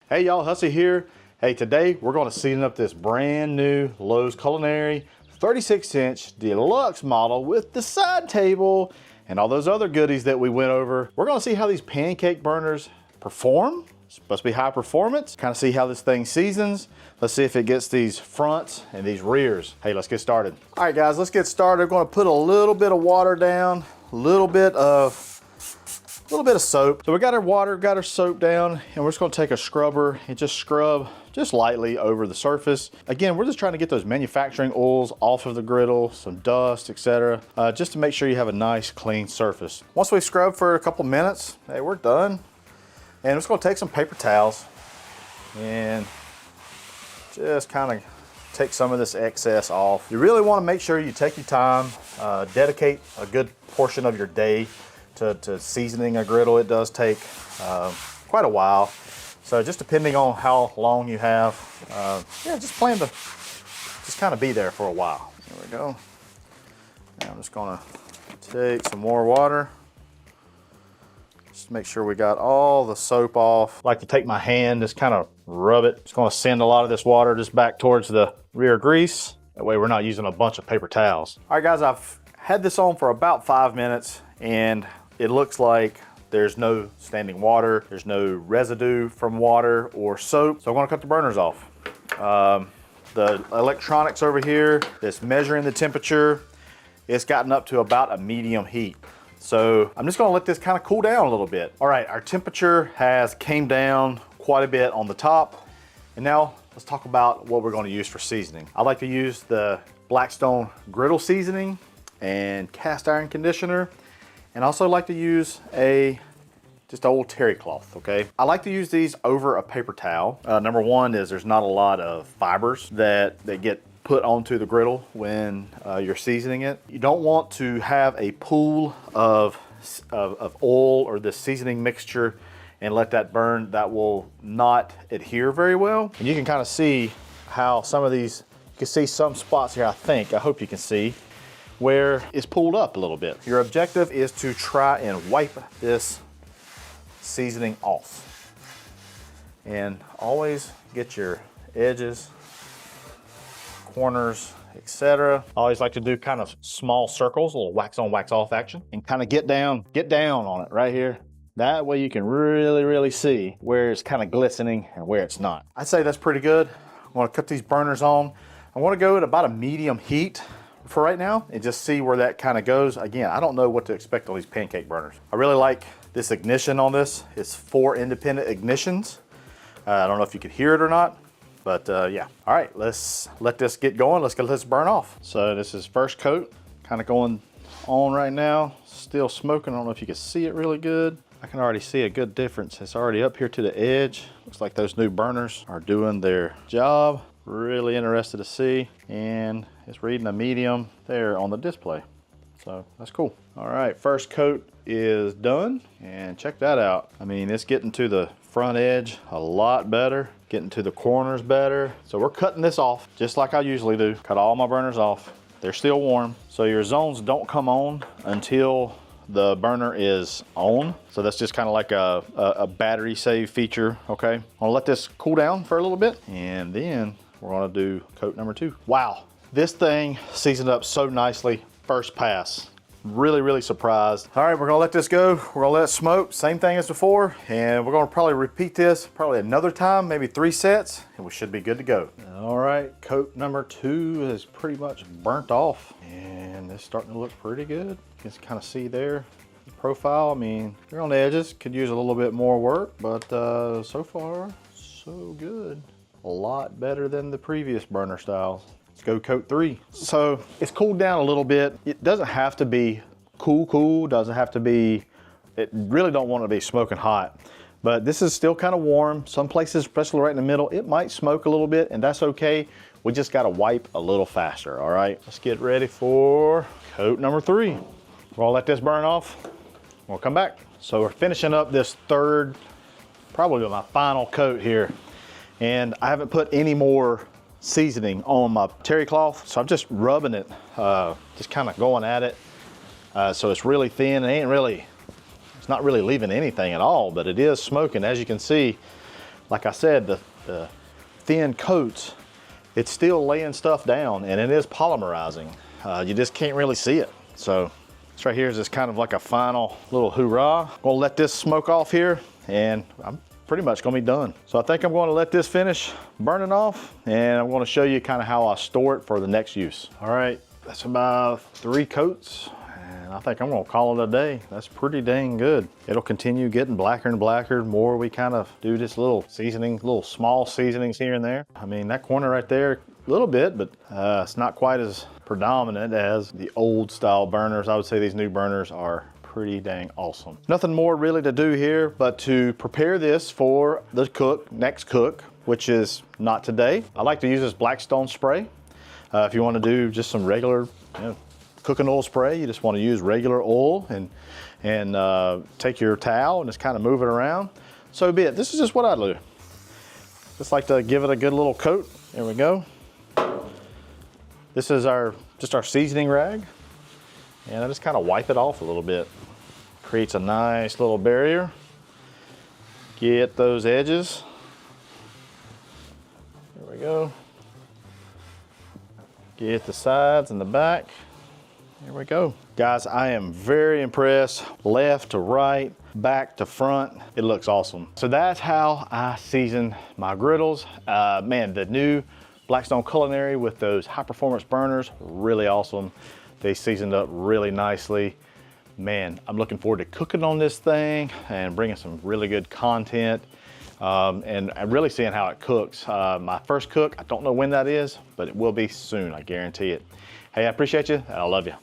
Hey y'all, Hussey here. Hey, today we're gonna season up this brand new Lowe's Culinary 36-inch deluxe model with the side table and all those other goodies that we went over. We're gonna see how these pancake burners perform. It's supposed to be high performance. Kind of see how this thing seasons. Let's see if it gets these fronts and these rears. Hey, let's get started. All right guys, let's get started. We're gonna put a little bit of water down, a little bit of soap. So we got our water, got our soap down, and we're just gonna take a scrubber and just scrub just lightly over the surface. Again, we're just trying to get those manufacturing oils off of the griddle, some dust, etc. Just to make sure you have a nice clean surface. Once we scrub for a couple minutes, hey, we're done. And I'm just gonna take some paper towels and just kind of take some of this excess off. You really wanna make sure you take your time, dedicate a good portion of your day to seasoning a griddle. It does take quite a while. So just depending on how long you have, yeah, just plan to just kind of be there for a while. There we go. Now I'm just gonna take some more water. Just make sure we got all the soap off. I like to take my hand, just kind of rub it. Just gonna send a lot of this water just back towards the rear grease. That way we're not using a bunch of paper towels. All right guys, I've had this on for about 5 minutes and it looks like there's no standing water, there's no residue from water or soap, so I'm gonna cut the burners off. The electronics over here that's measuring the temperature, it's gotten up to about a medium heat. So I'm just gonna let this kind of cool down a little bit. All right, our temperature has came down quite a bit on the top, and now let's talk about what we're gonna use for seasoning. I like to use the Blackstone griddle seasoning and cast iron conditioner. And I also like to use just old terry cloth, okay? I like to use these over a paper towel. Number one is there's not a lot of fibers that get put onto the griddle when you're seasoning it. You don't want to have a pool of oil or this seasoning mixture and let that burn. That will not adhere very well. And you can kind of see how some of these, you can see some spots here, I hope you can see, where it's pulled up a little bit. Your objective is to try and wipe this seasoning off. And always get your edges, corners, etc. I always like to do kind of small circles, a little wax on, wax off action, and kind of get down on it right here. That way you can really see where it's kind of glistening and where it's not. I'd say that's pretty good. I'm gonna cut these burners on. I wanna go at about a medium heat for right now and just see where that kind of goes. Again, I don't know what to expect on these pancake burners. I really like this ignition on this. It's 4 independent ignitions. I don't know if you could hear it or not, but yeah. All right, let's let this get going. Let's get this burn off. So this is first coat, kind of going on right now. Still smoking. I don't know if you can see it really good. I can already see a good difference. It's already up here to the edge. Looks like those new burners are doing their job. Really interested to see, and it's reading a medium there on the display, so that's cool. All right, first coat is done, and check that out. I mean, it's getting to the front edge a lot better, getting to the corners better. So we're cutting this off just like I usually do. Cut all my burners off. They're still warm, so your zones don't come on until the burner is on. So that's just kind of like a battery save feature, okay? I'm gonna let this cool down for a little bit, and then we're gonna do coat number 2. Wow, this thing seasoned up so nicely, first pass. Really surprised. All right, we're gonna let this go. We're gonna let it smoke, same thing as before, and we're gonna probably repeat this probably another time, maybe 3 sets, and we should be good to go. All right, coat number 2 is pretty much burnt off, and it's starting to look pretty good. You can kind of see there, the profile. I mean, you're on the edges, could use a little bit more work, but so far, so good. A lot better than the previous burner styles. Let's go coat 3. So it's cooled down a little bit. It doesn't have to be cool, doesn't have to be, it really don't want to be smoking hot. But this is still kind of warm. Some places, especially right in the middle, it might smoke a little bit, and that's okay. We just got to wipe a little faster, all right? Let's get ready for coat number 3. We're gonna let this burn off. We'll come back. So we're finishing up this third, probably my final coat here. And I haven't put any more seasoning on my terry cloth, so I'm just rubbing it, just kind of going at it. So it's really thin. It's not really leaving anything at all, but it is smoking. As you can see, like I said, the thin coats, it's still laying stuff down and it is polymerizing. You just can't really see it. So this right here is just kind of like a final little hoorah. Gonna let this smoke off here and I'm pretty much gonna be done. So I think I'm gonna let this finish burning off and I'm gonna show you kind of how I store it for the next use. All right, that's about 3 coats. And I think I'm gonna call it a day. That's pretty dang good. It'll continue getting blacker and blacker the more we kind of do this little seasoning, little small seasonings here and there. I mean, that corner right there, a little bit, but it's not quite as predominant as the old style burners. I would say these new burners are pretty dang awesome. Nothing more really to do here but to prepare this for the next cook, which is not today. I like to use this Blackstone spray. If you want to do just some regular, cooking oil spray, you just want to use regular oil and take your towel and just kind of move it around. So be it. This is just what I do. Just like to give it a good little coat. There we go. This is just our seasoning rag. And I just kind of wipe it off a little bit. Creates a nice little barrier. Get those edges. There we go. Get the sides and the back. There we go. Guys, I am very impressed. Left to right, back to front. It looks awesome. So that's how I season my griddles. Man, the new Blackstone Culinary with those high performance burners, really awesome. They seasoned up really nicely. Man, I'm looking forward to cooking on this thing and bringing some really good content and really seeing how it cooks. My first cook, I don't know when that is, but it will be soon, I guarantee it. Hey, I appreciate you and I love you.